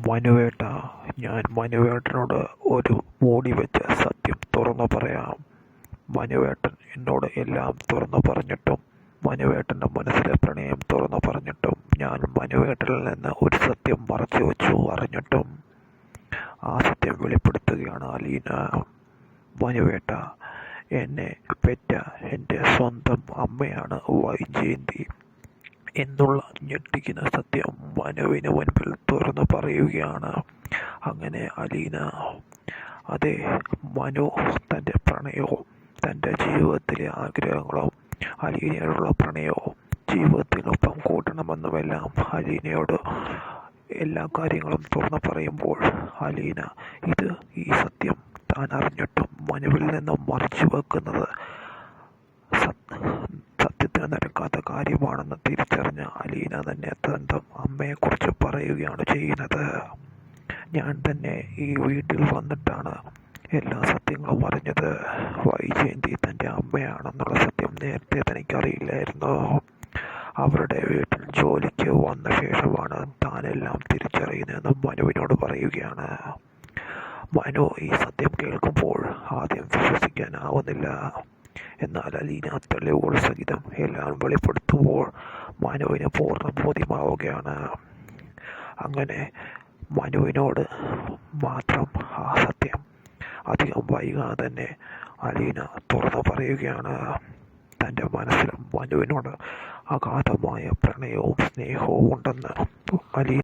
മനുവേട്ട, ഞാൻ മനുവേട്ടനോട് ഒരു മൂടിവെച്ച സത്യം തുറന്നു പറയാം. മനുവേട്ടൻ എന്നോട് എല്ലാം തുറന്നു പറഞ്ഞിട്ടും, മനുവേട്ടൻ്റെ മനസ്സിലെ പ്രണയം തുറന്നു പറഞ്ഞിട്ടും, ഞാൻ മനുവേട്ടനിൽ നിന്ന് ഒരു സത്യം മറച്ചു വെച്ചു അറിഞ്ഞിട്ടും ആ സത്യം വെളിപ്പെടുത്തുകയാണ് അലീന. മനുവേട്ട, എന്നെ പെറ്റ എൻ്റെ സ്വന്തം അമ്മയാണ് വൈജയന്തി എന്നുള്ള ഞെട്ടിക്കുന്ന സത്യം മനുവിന് മുൻപിൽ തുറന്നു പറയുകയാണ്. അങ്ങനെ അലീന, അതെ, മനു തൻ്റെ പ്രണയവും തൻ്റെ ജീവിതത്തിലെ ആഗ്രഹങ്ങളും അലീനയോടുള്ള പ്രണയവും ജീവിതത്തിനൊപ്പം കൂട്ടണമെന്നുമെല്ലാം അലീനയോട് എല്ലാ കാര്യങ്ങളും തുറന്നു പറയുമ്പോൾ അലീന ഈ സത്യം താൻ അറിഞ്ഞിട്ടും മനുവിൽ നിന്നും മറച്ചു വെക്കുന്നത് സത്യത്തിന് നിരക്കാത്ത കാര്യമാണെന്ന് തിരിച്ചറിഞ്ഞ അലീന തന്നെ സ്വന്തം അമ്മയെക്കുറിച്ച് പറയുകയാണ് ചെയ്യുന്നത്. ഞാൻ തന്നെ ഈ വീട്ടിൽ വന്നിട്ടാണ് എല്ലാ സത്യങ്ങളും അറിഞ്ഞത്. വൈജയന്തി തൻ്റെ അമ്മയാണെന്നുള്ള സത്യം നേരത്തെ തനിക്കറിയില്ലായിരുന്നു. അവരുടെ വീട്ടിൽ ജോലിക്ക് വന്ന ശേഷമാണ് താനെല്ലാം തിരിച്ചറിയുന്നതെന്ന് മനുവിനോട് പറയുകയാണ്. മനു ഈ സത്യം കേൾക്കുമ്പോൾ ആദ്യം വിശ്വസിക്കാനാവുന്നില്ല. എന്നാൽ അലീന തെളിവുകൾ സഹിതം എല്ലാം വെളിപ്പെടുത്തുമ്പോൾ മനുവിന് പൂർണ്ണ ബോധ്യമാവുകയാണ്. അങ്ങനെ മനുവിനോട് മാത്രം ആ സത്യം അധികം വൈകാതെ തന്നെ അലീന തുറന്നു പറയുകയാണ്. തൻ്റെ മനസ്സിലും മനുവിനോട് അഗാധമായ പ്രണയവും സ്നേഹവും ഉണ്ടെന്ന് അലീന